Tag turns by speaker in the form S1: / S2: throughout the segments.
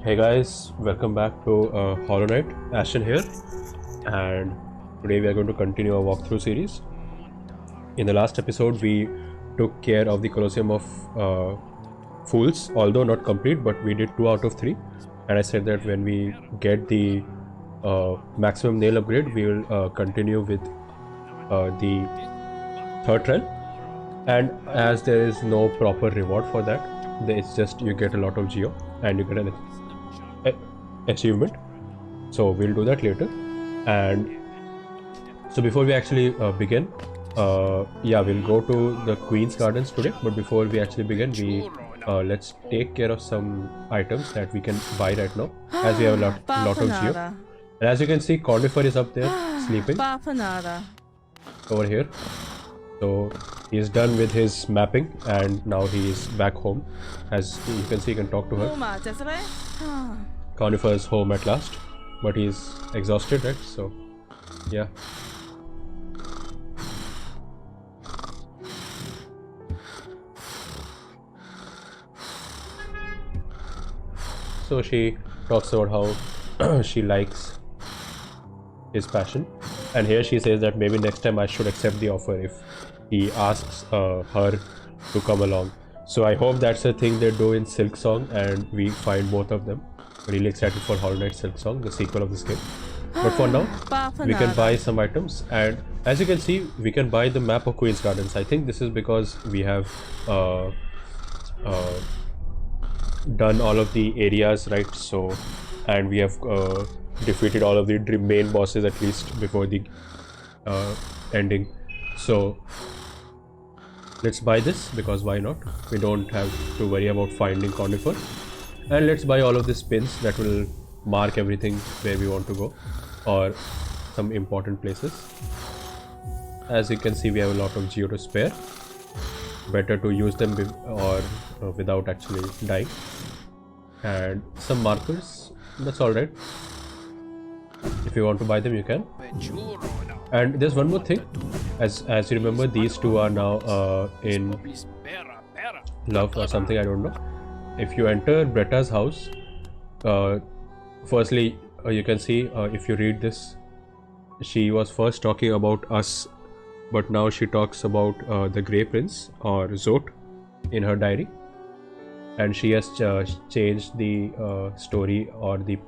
S1: Hey guys, welcome back to Hollow Knight. Ashen here, and today we are going to continue our walkthrough series. In the last episode, we took care of the Colosseum of Fools, although not complete, but we did 2 out of 3. And I said that when we get the maximum nail upgrade, we will continue with the third trial. And as there is no proper reward for that, it's just you get a lot of geo and you get an achievement. So we'll do that later. And so before we actually begin, we'll go to the Queen's Gardens today. But before we actually begin, let's take care of some items that we can buy right now, as we have a lot of geo. And as you can see, Cornifer is up there sleeping over here. So he's done with his mapping and now he is back home. As you can see, you can talk to her. Cornifer is home at last, but he's exhausted, right? So yeah. So she talks about how she likes his passion, and here she says that maybe next time I should accept the offer if he asks her to come along. So I hope that's a thing they do in Silk Song and we find both of them. Really excited for Hollow Knight Silk Song, the sequel of this game. But for now, we can buy some items, and as you can see, we can buy the map of Queen's Gardens. I think this is because we have done all of the areas, right? So, and we have defeated all of the main bosses at least before the ending. So let's buy this, because why not? We don't have to worry about finding Cornifer. And let's buy all of these pins that will mark everything where we want to go, or some important places. As you can see, we have a lot of geo to spare. Better to use them without actually dying. And some markers, that's alright. If you want to buy them, you can. And there's one more thing. As you remember, these two are now in love or something, I don't know. If you enter Bretta's house, firstly, you can see, if you read this, she was first talking about us, but now she talks about the Grey Prince, or Zot, in her diary. And she has changed the story, or the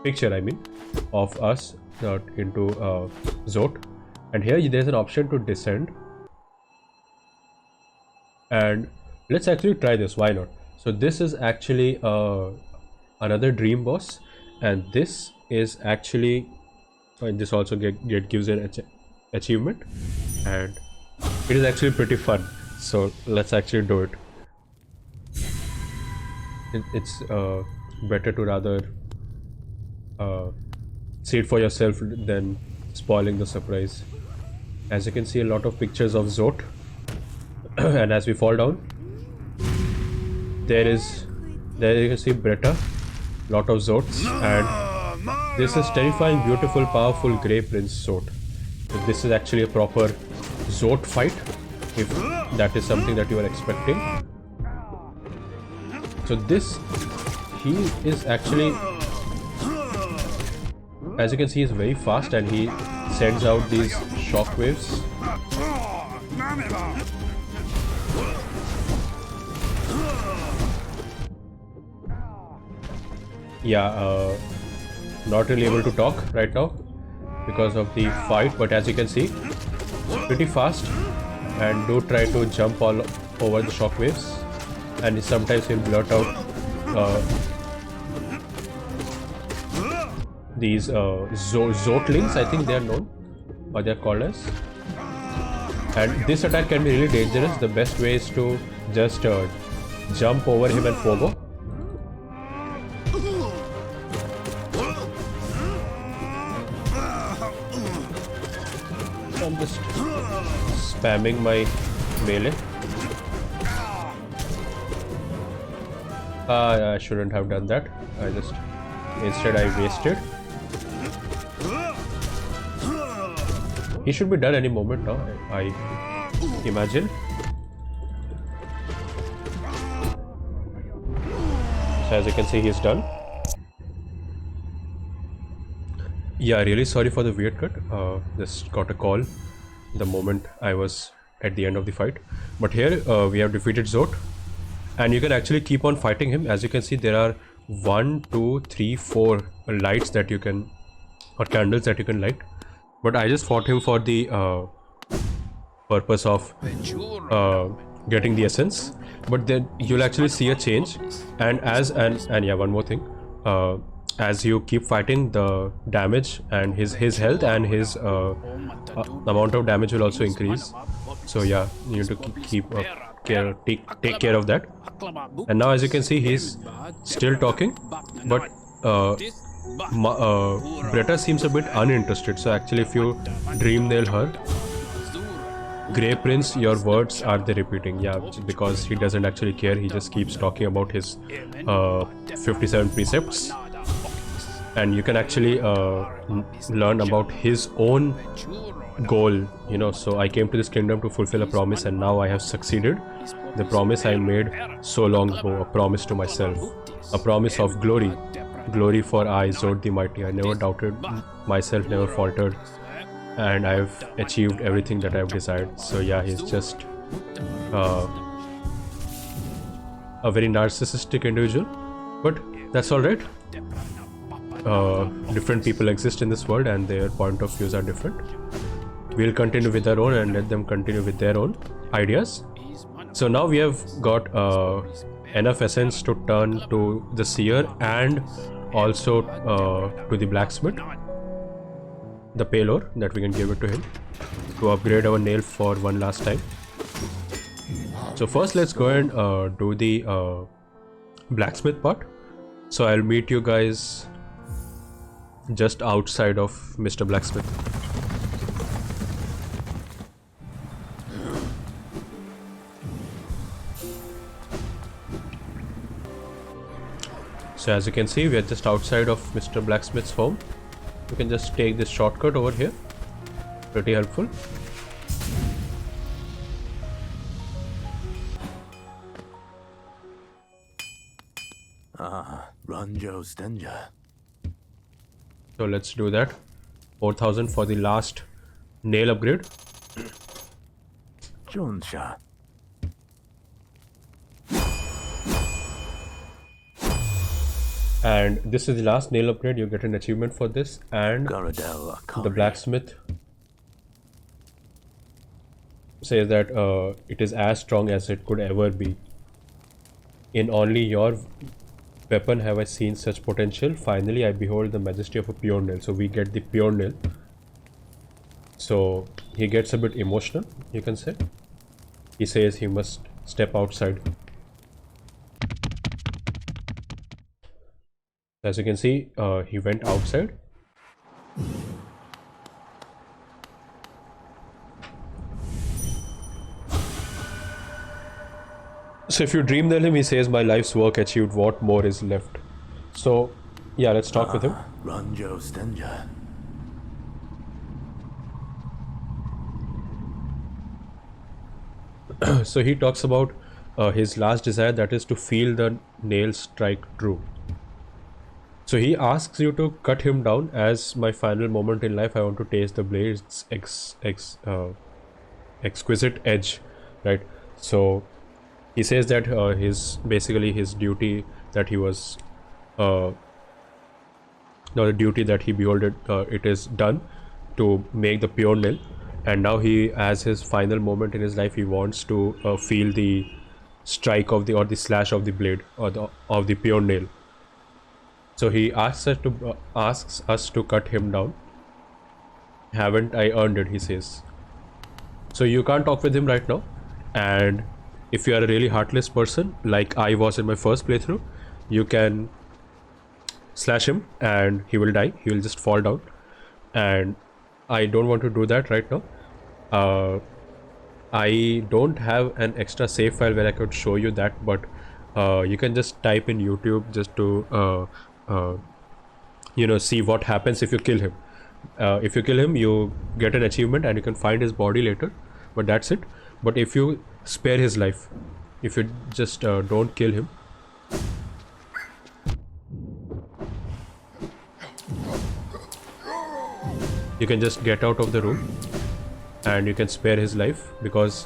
S1: picture, I mean, of us into Zot. And here there's an option to descend. And let's actually try this, why not? So this is actually another dream boss, and this is actually this also gives an achievement, and it is actually pretty fun. So let's actually do it. It's better to rather see it for yourself than spoiling the surprise. As you can see, a lot of pictures of Zot, and as we fall down, there you can see Bretta, lot of Zots, and this is terrifying, beautiful, powerful Grey Prince Zot. So this is actually a proper Zot fight, if that is something that you are expecting. So he is actually, as you can see, he's very fast and he sends out these shockwaves. Yeah, not really able to talk right now because of the fight, but as you can see, pretty fast, and do try to jump all over the shockwaves, and sometimes he'll blurt out these Zotlings, I think they are known, or they are called as. And this attack can be really dangerous. The best way is to just jump over him and pogo. I'm just spamming my melee. I shouldn't have done that. Instead I wasted. He should be done any moment now, I imagine. as you can see, he's done. Yeah, really sorry for the weird cut. Just got a call the moment I was at the end of the fight. But here we have defeated Zot, and you can actually keep on fighting him. As you can see, there are 1, 2, 3, 4 lights that you can, or candles that you can light. But I just fought him for the purpose of getting the essence. But then you'll actually see a change, and yeah, one more thing. As you keep fighting, the damage and his health and his amount of damage will also increase. So yeah, you need to take care of that. And now, as you can see, he's still talking, but Bretta seems a bit uninterested. So actually, if you dream nail her, Grey Prince, your words are they repeating? Yeah, because he doesn't actually care. He just keeps talking about his 57 precepts. And you can actually learn about his own goal, you know. So I came to this kingdom to fulfill a promise, and now I have succeeded. The promise I made so long ago, a promise to myself, a promise of glory for I, Zod the Mighty. I never doubted myself, never faltered, and I've achieved everything that I've desired. So yeah, he's just a very narcissistic individual, but that's all right. Different people exist in this world, and their point of views are different. We'll continue with our own and let them continue with their own ideas. So now we have got enough essence to turn to the seer and also to the blacksmith, the pale ore that we can give it to him to upgrade our nail for one last time. So first let's go and do the blacksmith part. So I'll meet you guys just outside of Mr. Blacksmith. So as you can see, we are just outside of Mr. Blacksmith's home. You can just take this shortcut over here. Pretty helpful.
S2: Ranjo Stenja.
S1: So let's do that. 4,000 for the last nail upgrade.
S2: Jonsha.
S1: And this is the last nail upgrade. You get an achievement for this, and the blacksmith says that it is as strong as it could ever be. In only your weapon have I seen such potential. Finally I behold the majesty of a pure nail. So we get the pure nail. So he gets a bit emotional, you can say. He says he must step outside. As you can see, he went outside. So if you dream nail him, he says, my life's work achieved, what more is left? So yeah, let's talk with him.
S2: Ranjo Stenja.
S1: So he talks about his last desire, that is to feel the nail strike true. So he asks you to cut him down. As my final moment in life, I want to taste the blade's exquisite edge, right? So he says that his duty that he was the duty that he beholded, it is done to make the pure nail, and now he, as his final moment in his life, he wants to feel the strike of the, or the slash of the blade, or of the pure nail. So he asks us to cut him down. Haven't I earned it, he says. So you can't talk with him right now, and if you are a really heartless person like I was in my first playthrough, you can slash him and he will die. He will just fall down, and I don't want to do that right now. I don't have an extra save file where I could show you that, but you can just type in YouTube just to see what happens if you kill him. If you kill him, you get an achievement and you can find his body later, but that's it. But if you spare his life, if you just don't kill him, you can just get out of the room and you can spare his life, because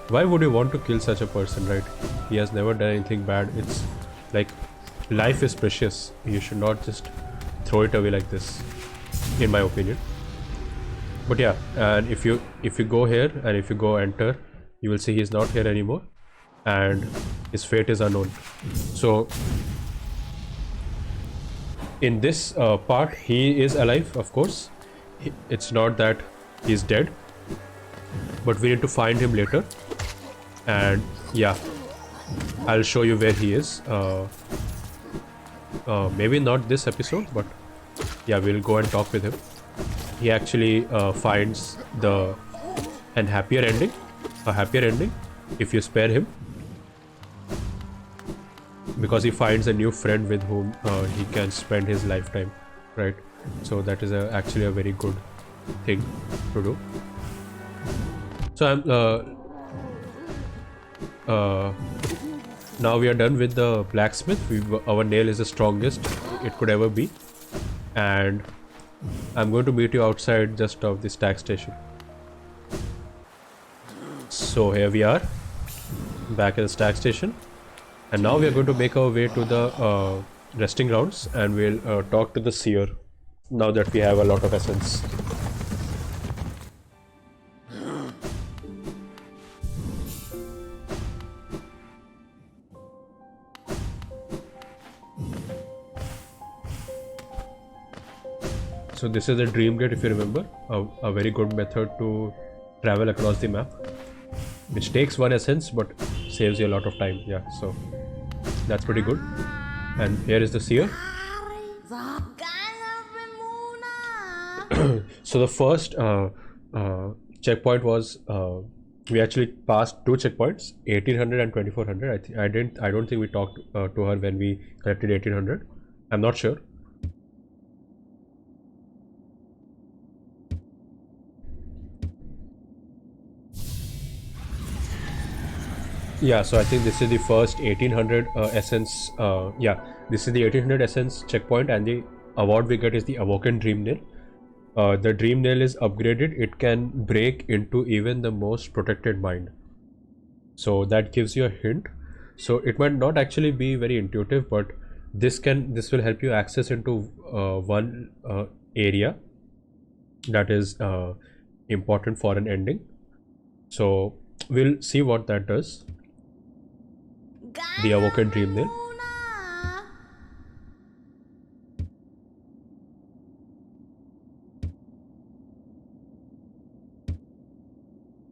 S1: why would you want to kill such a person, right? He has never done anything bad. It's like, life is precious. You should not just throw it away like this, in my opinion. But yeah, and if you go here and if you go enter, you will see he's not here anymore and his fate is unknown. So in this part, he is alive, of course. It's not that he's dead, but we need to find him later. And yeah, I'll show you where he is. Maybe not this episode, but yeah, we'll go and talk with him. He actually finds a happier ending if you spare him, because he finds a new friend with whom he can spend his lifetime, right? So that is actually a very good thing to do. So now we are done with the blacksmith. Our nail is the strongest it could ever be, and I'm going to meet you outside just of this tax station. So here we are, back at the tax station, and now we are going to make our way to the resting grounds, and we'll talk to the seer now that we have a lot of essence. So this is the dream gate, if you remember, a very good method to travel across the map, which takes 1 essence but saves you a lot of time. Yeah, so that's pretty good. And here is the seer. So the first checkpoint was we actually passed 2 checkpoints, 1800 and 2400. I don't think we talked to her when we collected 1800. I'm not sure. Yeah, so I think this is the first 1800 essence. Yeah, this is the 1800 essence checkpoint, and the award we get is the Awoken Dream Nail. The Dream Nail is upgraded. It can break into even the most protected mind. So that gives you a hint. So it might not actually be very intuitive, but this will help you access into one area that is important for an ending. So we'll see what that does. The Awoken Dream Nail.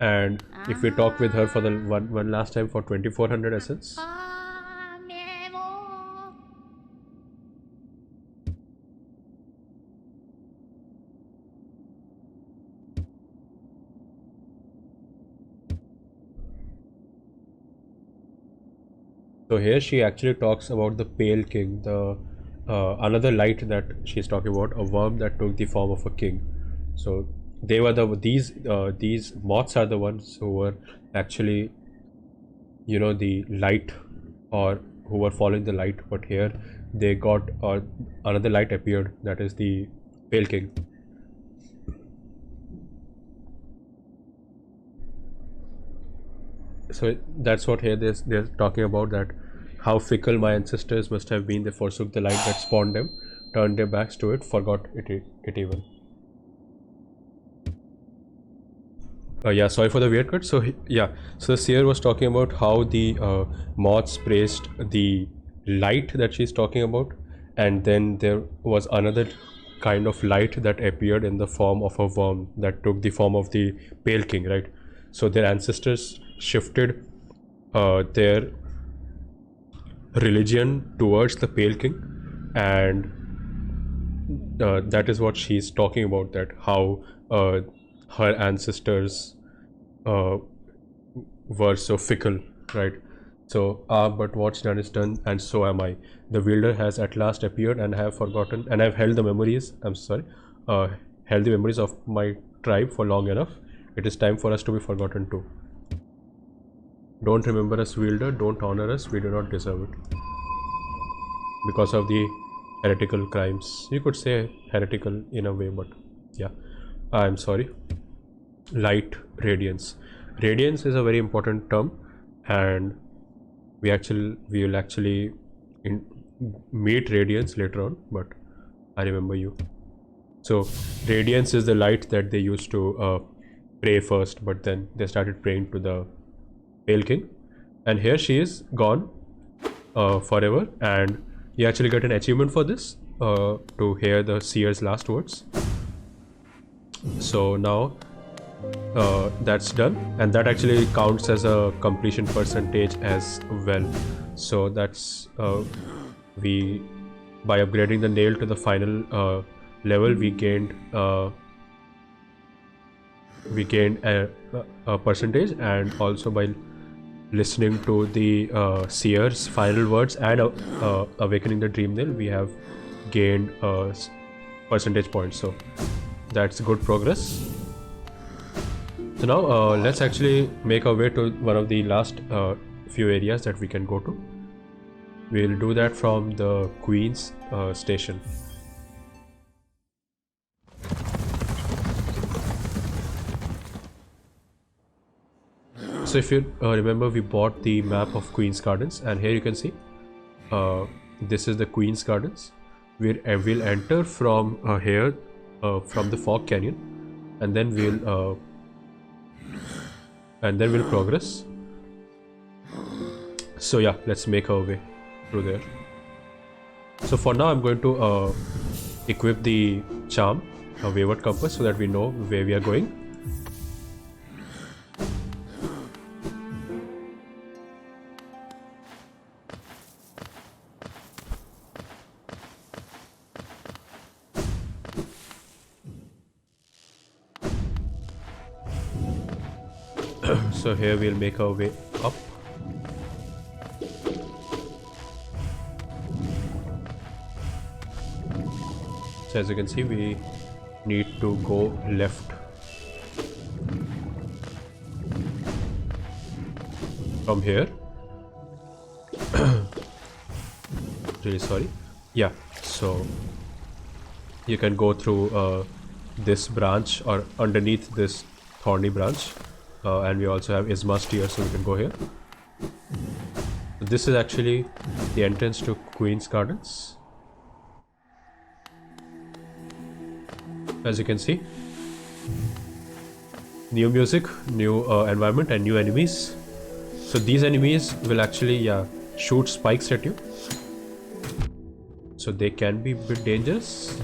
S1: And if we talk with her for the one last time for 2400 essence. So here she actually talks about the Pale King, the another light that she's talking about, a worm that took the form of a king. So they were these moths are the ones who were actually, the light, or who were following the light. But here they got another light appeared, that is the Pale King. So that's what here they're talking about, that how fickle my ancestors must have been. They forsook the light that spawned them, turned their backs to it, forgot it even. Yeah, sorry for the weird cut. So yeah, so the seer was talking about how the moths praised the light that she's talking about, and then there was another kind of light that appeared in the form of a worm that took the form of the Pale King, right? So their ancestors shifted their religion towards the Pale King, and that is what she's talking about, that how her ancestors were so fickle, right? So but what's done is done, and so am I. The wielder has at last appeared, and I have forgotten, and I've held the memories, held the memories of my tribe for long enough. It is time for us to be forgotten too. Don't remember us, wielder, don't honor us, we do not deserve it. Because of the heretical crimes. You could say heretical in a way, but yeah. I'm sorry, light radiance. Radiance is a very important term, and we will actually in, meet radiance later on, but I remember you. So radiance is the light that they used to pray first, but then they started praying to the Pale King, and here she is gone forever, and you actually get an achievement for this to hear the seer's last words. So now that's done, and that actually counts as a completion percentage as well. So that's we by upgrading the nail to the final level, we gained a percentage, and also by listening to the seer's final words and awakening the dream nail, we have gained percentage points. So that's good progress. So now let's actually make our way to one of the last few areas that we can go to. We'll do that from the Queen's station. So if you remember, we bought the map of Queen's Gardens, and here you can see this is the Queen's Gardens. We'll enter from here from the Fog Canyon, and then we'll progress. So yeah, let's make our way through there. So for now, I'm going to equip the charm, a wayward compass, so that we know where we are going. So here we'll make our way up. So as you can see, we need to go left from here. Really sorry. Yeah, so you can go through this branch or underneath this thorny branch. And we also have Isma's Tear, so we can go here. This is actually the entrance to Queen's Gardens. As you can see, new music, new environment, and new enemies. So these enemies will actually shoot spikes at you, so they can be a bit dangerous,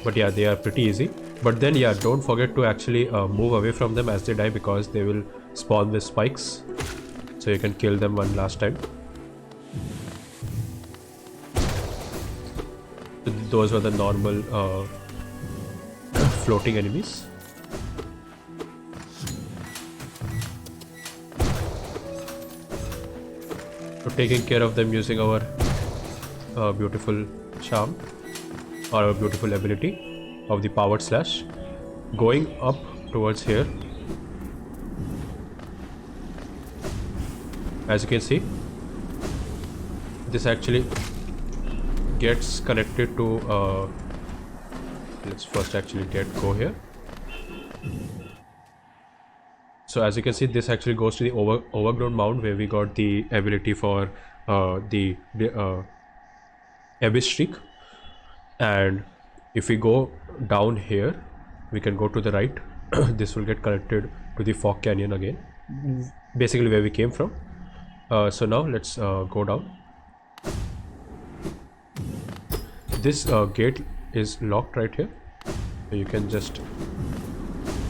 S1: but yeah, they are pretty easy. But then yeah, don't forget to actually move away from them as they die, because they will spawn with spikes, so you can kill them one last time. Those were the normal floating enemies. So taking care of them using our beautiful charm, or a beautiful ability of the powered slash, going up towards here. As you can see, this actually gets connected to let's first actually go here. So as you can see, this actually goes to the overgrown mound, where we got the ability for the abyss streak. And if we go down here, we can go to the right. This will get connected to the Fog Canyon again, basically where we came from. So now let's go down. This gate is locked right here, so you can just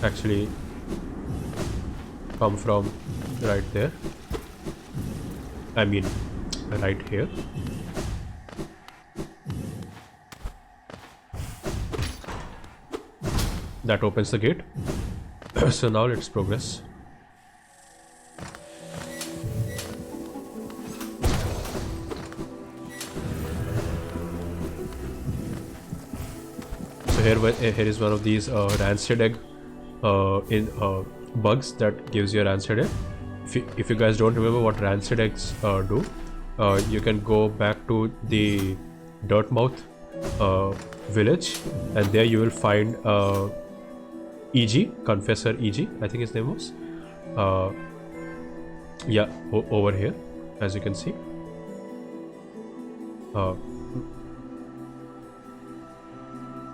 S1: actually come from right there, I mean right here. That opens the gate. So now let's progress. So here is one of these rancid egg bugs that gives you a rancid egg. If you guys don't remember what rancid eggs do, you can go back to the dirt mouth village, and there you will find EG, Confessor EG, I think his name was. Yeah, over here, as you can see.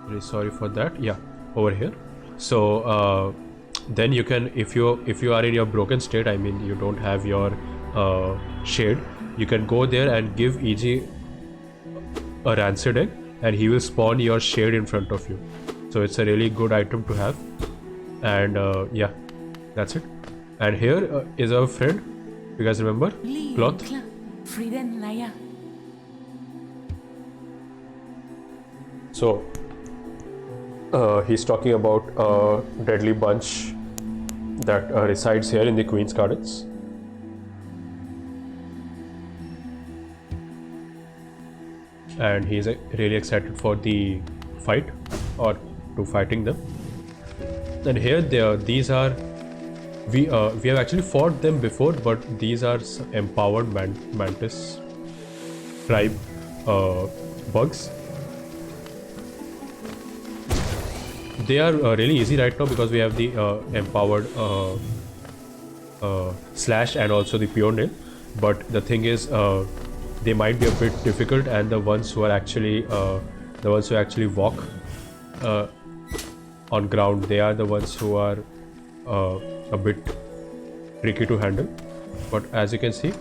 S1: Really sorry for that. Yeah, over here. So then you can, if you are in your broken state, I mean you don't have your shade, you can go there and give EG a rancid egg, and he will spawn your shade in front of you. So it's a really good item to have. And yeah, that's it. And here is our friend, you guys remember? Cloth. So he's talking about a deadly bunch that resides here in the Queen's Gardens. And he's really excited for the fight, or to fighting them. And here these are, we have actually fought them before, but these are empowered mantis tribe bugs. They are really easy right now because we have the empowered slash and also the pure nail. But the thing is, they might be a bit difficult, and the ones who actually walk on ground, they are the ones who are a bit tricky to handle. But as you can see,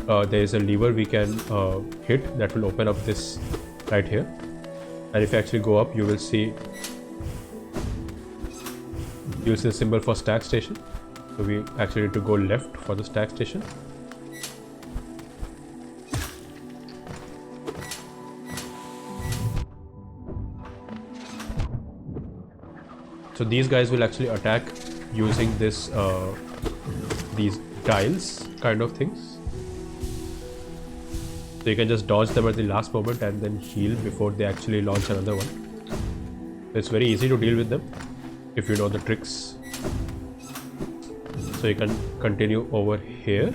S1: there is a lever we can hit that will open up this right here, and if you actually go up, you will see the symbol for stack station. So we actually need to go left for the stack station. So these guys will actually attack using this these dials kind of things. So you can just dodge them at the last moment and then heal before they actually launch another one. It's very easy to deal with them if you know the tricks. So you can continue over here.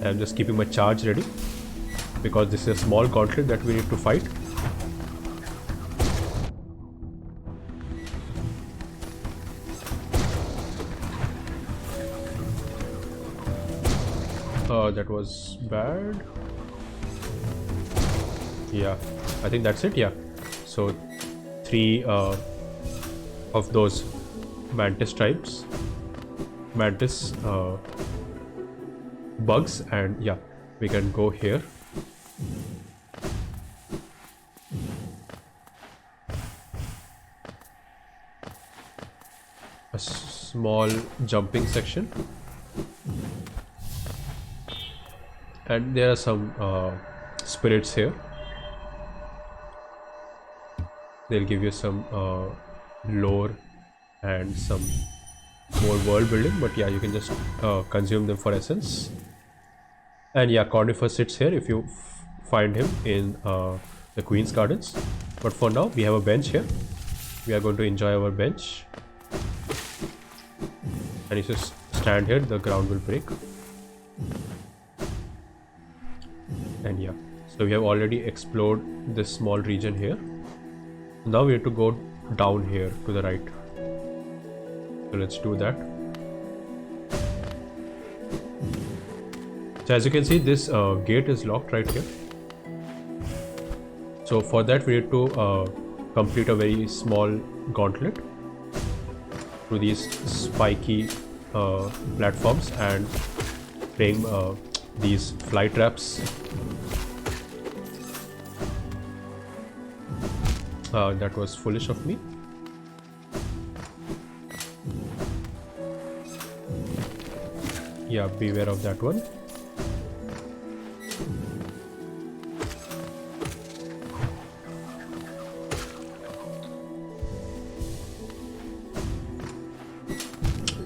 S1: I'm just keeping my charge ready because this is a small gauntlet that we need to fight. That was bad. Yeah, I think that's it. Yeah, so 3 of those mantis tribes, mantis bugs, and yeah, we can go here. A small jumping section, and there are some spirits here. They'll give you some lore and some more world building, but yeah, you can just consume them for essence. And yeah, Cornifer sits here if you find him in the Queen's Gardens. But for now, we have a bench here. We are going to enjoy our bench, and if you stand here, the ground will break. And yeah, so we have already explored this small region here. Now we have to go down here to the right. So let's do that. So as you can see, this gate is locked right here. So for that we need to complete a very small gauntlet through these spiky platforms and playing these fly traps. That was foolish of me. Yeah, beware of that one.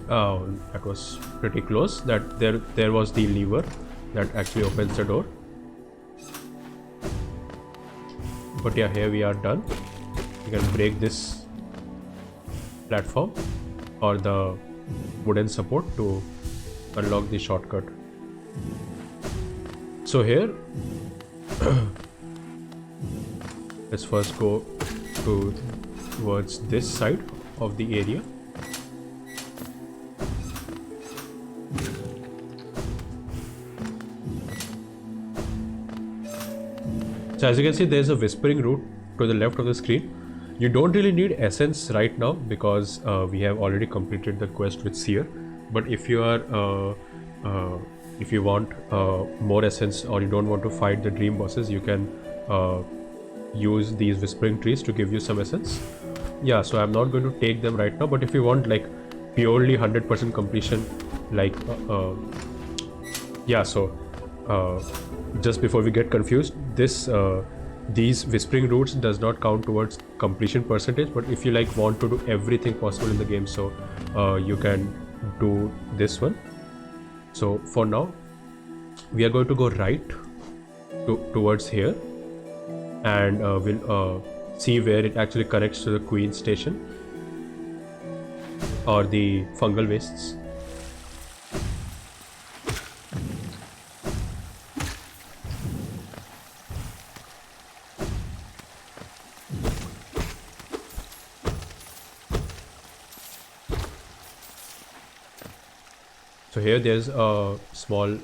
S1: Oh, that was pretty close. That there was the lever that actually opens the door. But yeah, here we are done. You can break this platform or the wooden support to unlock the shortcut. So here, let's first go towards this side of the area. So as you can see, there's a whispering route to the left of the screen. You don't really need essence right now because we have already completed the quest with Seer. But if you are if you want more essence, or you don't want to fight the dream bosses, you can use these whispering trees to give you some essence. Yeah, so I'm not going to take them right now, but if you want like purely 100% completion, like yeah, so just before we get confused, these whispering roots does not count towards completion percentage, but if you like want to do everything possible in the game, so you can do this one. So for now we are going to go right towards here, and we'll see where it actually connects to the Queen station or the fungal wastes. So here there's a small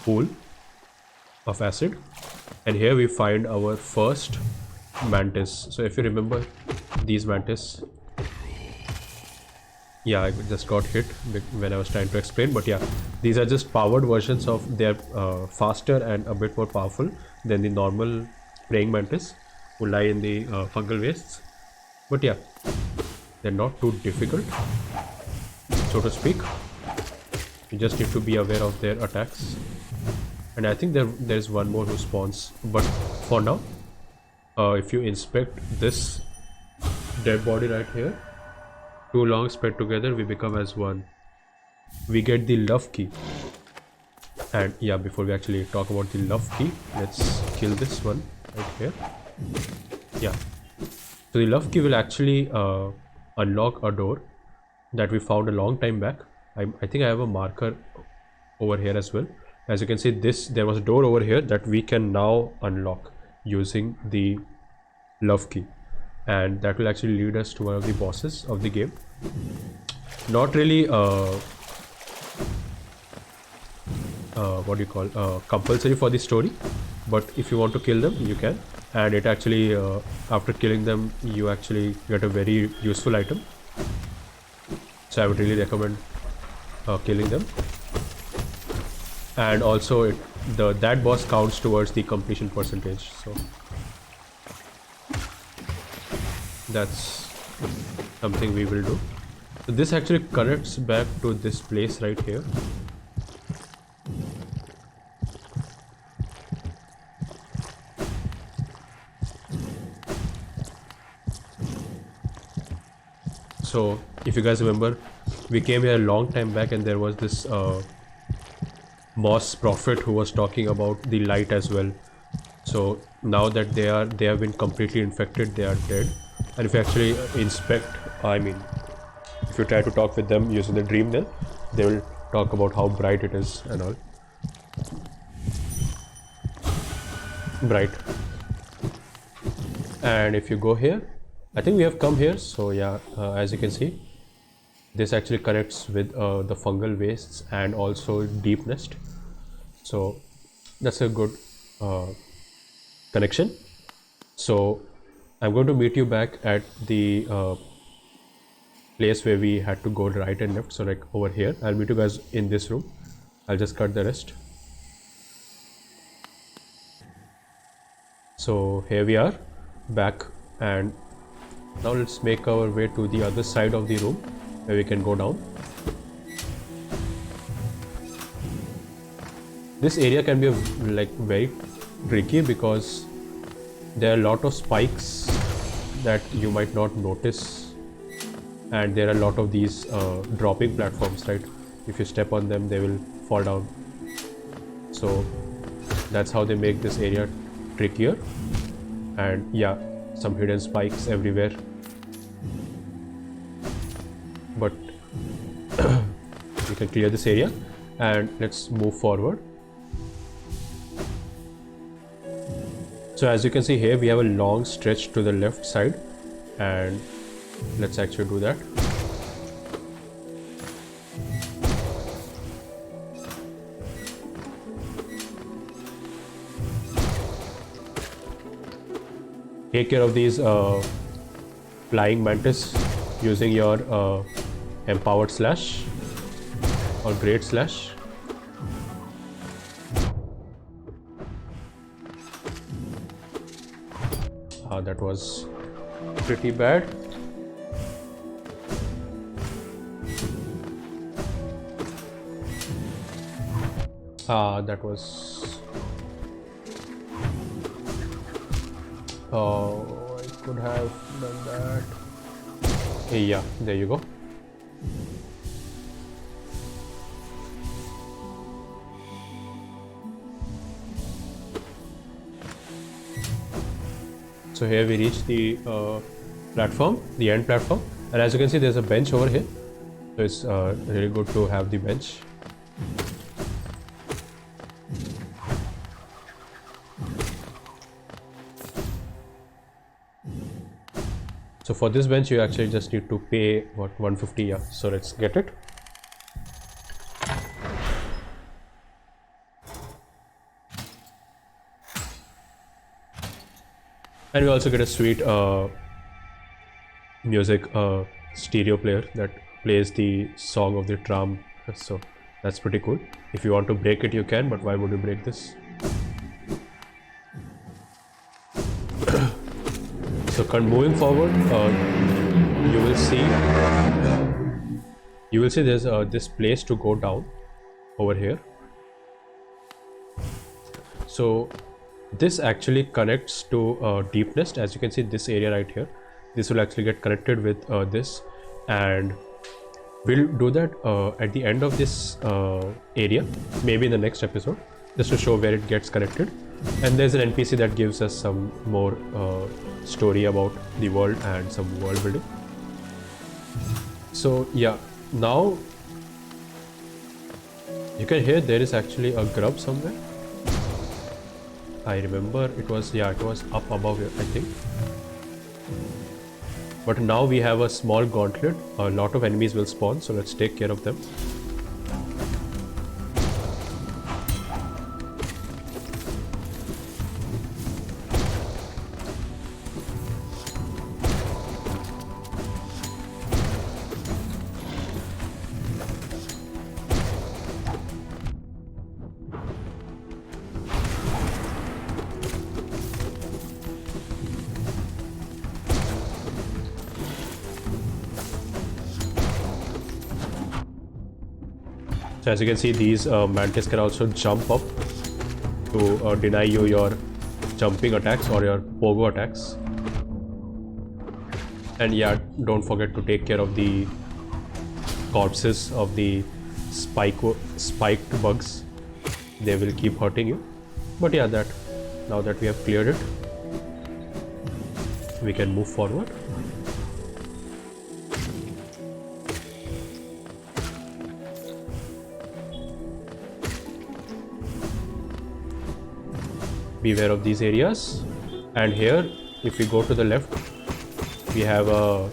S1: pool of acid, and here we find our first mantis. So if you remember these mantis, yeah, I just got hit when I was trying to explain, but yeah, these are just powered versions of, they're faster and a bit more powerful than the normal praying mantis who lie in the fungal wastes. But yeah, they're not too difficult, so to speak. You just need to be aware of their attacks. And I think there's one more who spawns, but for now, if you inspect this dead body right here, two long spread together, we become as one. We get the love key. And yeah, before we actually talk about the love key, let's kill this one right here. Yeah, so the love key will actually unlock a door that we found a long time back. I think I have a marker over here as well. As you can see, there was a door over here that we can now unlock using the love key, and that will actually lead us to one of the bosses of the game. Not really what do you call, compulsory for the story, but if you want to kill them, you can. And it actually after killing them, you actually get a very useful item, so I would really recommend killing them. And also that boss counts towards the completion percentage, so that's something we will do. So this actually connects back to this place right here. So if you guys remember, we came here a long time back, and there was this Moss prophet who was talking about the light as well. So now that they have been completely infected, they are dead. And if you actually inspect, I mean, if you try to talk with them using the dream nail, they will talk about how bright it is and all. Bright. And if you go here, I think we have come here. So yeah, as you can see, this actually connects with the fungal wastes and also deep nest. So that's a good connection. So I'm going to meet you back at the place where we had to go right and left. So like over here, I'll meet you guys in this room. I'll just cut the rest. So here we are back, and now let's make our way to the other side of the room where we can go down. This area can be like very tricky because there are a lot of spikes that you might not notice, and there are a lot of these dropping platforms, right? If you step on them, they will fall down. So that's how they make this area trickier. And yeah, some hidden spikes everywhere, but we can clear this area and let's move forward. So as you can see here, we have a long stretch to the left side, and let's actually do that. Take care of these flying mantis using your empowered slash or great slash. That was pretty bad. That was... Oh, I could have done that. Yeah, there you go. So here we reach the platform, the end platform, and as you can see, there's a bench over here. So it's really good to have the bench. So for this bench, you actually just need to pay what, 150. Yeah. So let's get it. And we also get a sweet music stereo player that plays the song of the tram. So that's pretty cool. If you want to break it, you can, but why would you break this? So moving forward, you will see there's this place to go down over here. So this actually connects to Deep Nest. As you can see, this area right here, this will actually get connected with this, and we'll do that at the end of this area, maybe in the next episode, just to show where it gets connected. And there's an NPC that gives us some more story about the world and some world building. So yeah, now you can hear there is actually a grub somewhere. I remember it was up above here, I think. But now we have a small gauntlet. A lot of enemies will spawn, so let's take care of them. So as you can see, these mantis can also jump up to deny you your jumping attacks or your pogo attacks. And yeah, don't forget to take care of the corpses of the spiked bugs. They will keep hurting you. But yeah, now that we have cleared it, we can move forward. Beware of these areas. And here, if we go to the left, we have a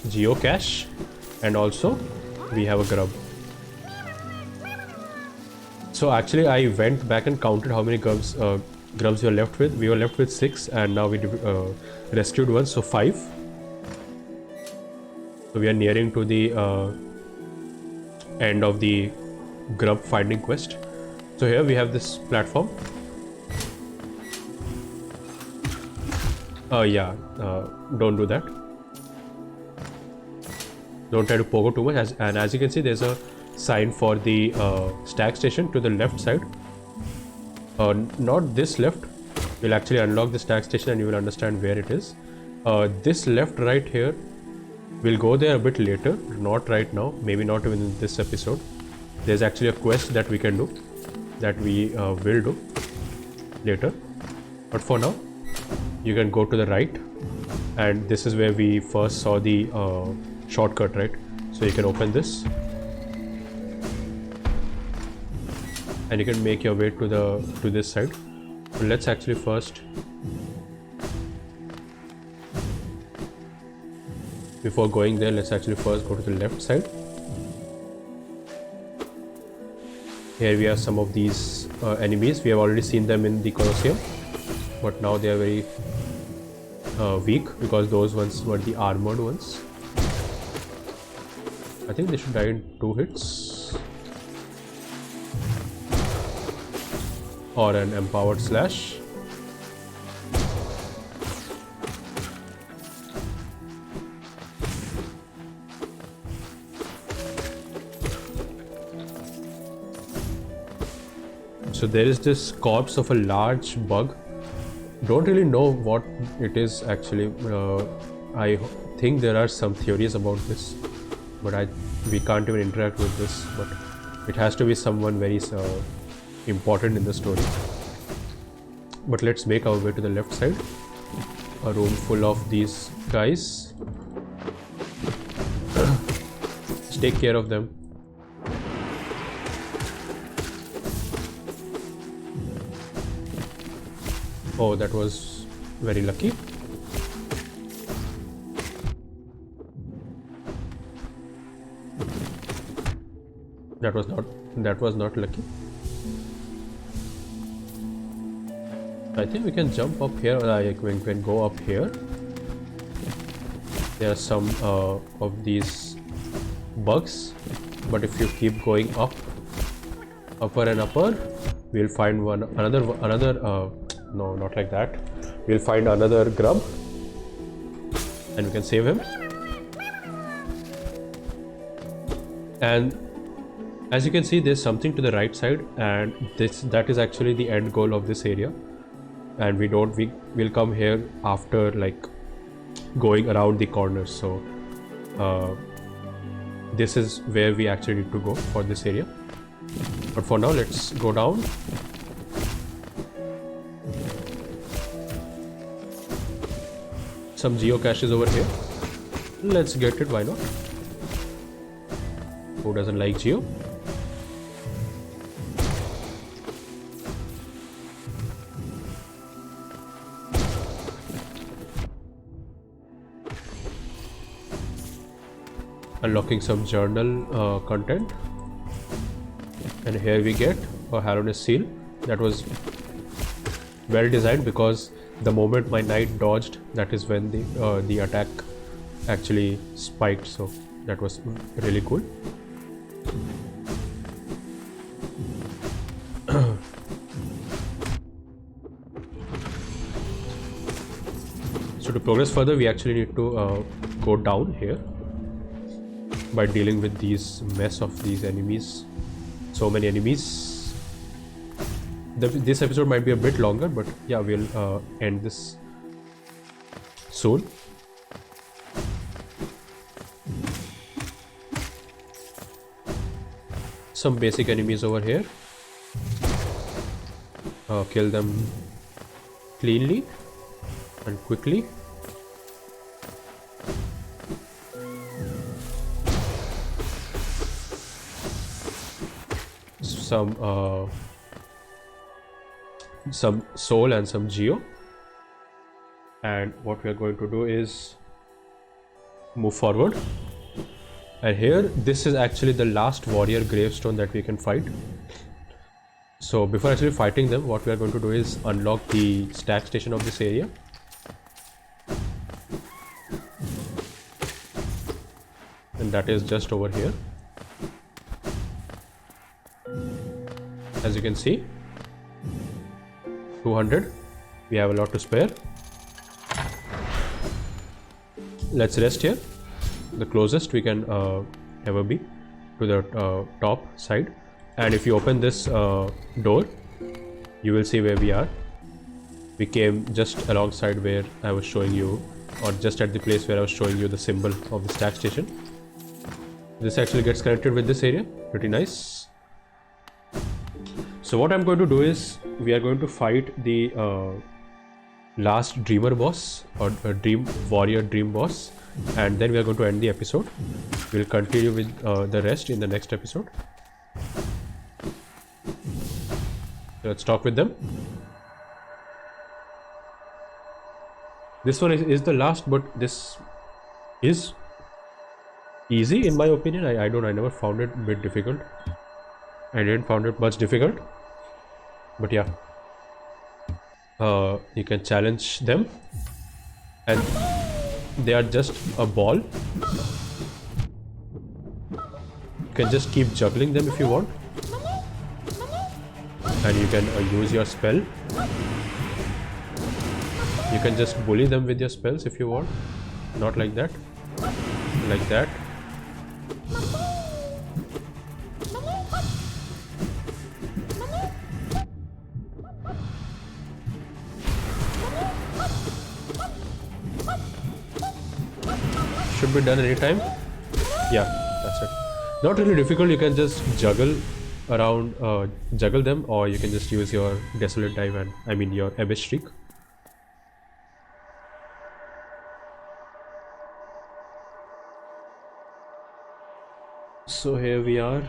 S1: geocache, and also we have a grub. So actually, I went back and counted how many grubs we were left with. We were left with 6, and now we rescued one, so 5. So we are nearing to the end of the grub finding quest. So here we have this platform. Don't do that. Don't try to pogo too much. And as you can see, there's a sign for the stag station to the left side. Not this left. We'll actually unlock the stag station and you will understand where it is. This left right here, we'll go there a bit later, not right now, maybe not even in this episode. There's actually a quest that we can do, that we will do later. But for now, you can go to the right, and this is where we first saw the shortcut, right? So you can open this and you can make your way to this side. So let's actually first before going there, let's actually first go to the left side. Here we have some of these enemies. We have already seen them in the Colosseum, but now they are very weak because those ones were the armored ones. I think they should die in 2 hits or an empowered slash. So there is this corpse of a large bug. Don't really know what it is actually. I think there are some theories about this, but we can't even interact with this. But it has to be someone very important in the story. But let's make our way to the left side. A room full of these guys. Let's take care of them. Oh, that was very lucky. That was not lucky. I think we can jump up here, or we can go up here. There are some of these bugs, but if you keep going up, upper and upper, we'll find another no, not like that. We'll find another grub and we can save him. And as you can see, there's something to the right side, and that is actually the end goal of this area. And we'll come here after like going around the corners. So this is where we actually need to go for this area. But for now, let's go down. Some geocaches over here. Let's get it, why not? Who doesn't like geo? Unlocking some journal content. And here we get a Hallowness seal. That was well designed because the moment my knight dodged, that is when the attack actually spiked, so that was really cool. So to progress further, we actually need to go down here by dealing with these mess of these enemies. So many enemies. This episode might be a bit longer, but yeah, we'll end this soon. Some basic enemies over here. Kill them cleanly and quickly. Some soul and some geo, and what we are going to do is move forward. And here, this is actually the last warrior gravestone that we can fight. So before actually fighting them, what we are going to do is unlock the stack station of this area. And that is just over here. As you can see, 200. We have a lot to spare. Let's rest here. The closest we can ever be to the top side. And if you open this door, you will see where we are. We came just alongside where I was showing you, or just at the place where I was showing you the symbol of the stack station. This actually gets connected with this area. Pretty nice. So what I'm going to do is, we are going to fight the last dreamer boss, or dream boss, and then we are going to end the episode. We'll continue with the rest in the next episode. Let's talk with them. This one is the last, but this is easy in my opinion. I never found it a bit difficult. I didn't found it much difficult. But yeah, you can challenge them, and they are just a ball. You can just keep juggling them if you want, and you can use your spell. You can just bully them with your spells if you want. Not like that. Like that. Should be done anytime. Yeah, that's it. Not really difficult. You can just juggle around, juggle them, or you can just use your Desolate Dive and your Abyss Streak. So here we are,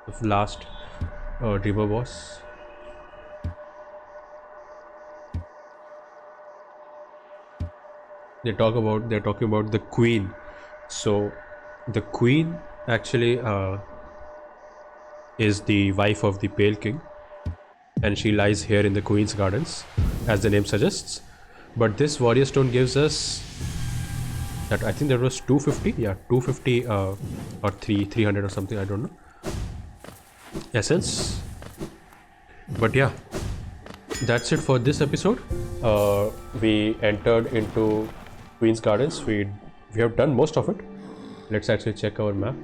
S1: the last Dreamer boss. They're talking about the queen. So the queen actually is the wife of the Pale King, and she lies here in the Queen's Gardens, as the name suggests. But this Warrior Stone gives us that, I think that was 250, yeah, 250 or 300 or something, I don't know, essence. But yeah, that's it for this episode. We entered into Queen's Gardens. We have done most of it. Let's actually check our map.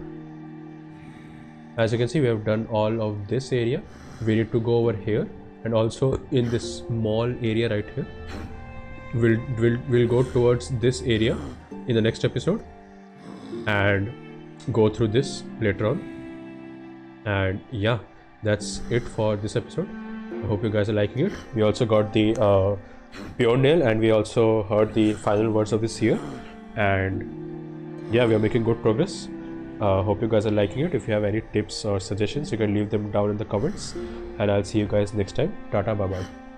S1: As you can see, we have done all of this area. We need to go over here, and also in this small area right here. We'll go towards this area in the next episode and go through this later on. And yeah, that's it for this episode. I hope you guys are liking it. We also got the pure nail, and we also heard the final words of this here. And yeah, we are making good progress. Hope you guys are liking it. If you have any tips or suggestions, you can leave them down in the comments, and I'll see you guys next time. Tata, bye bye.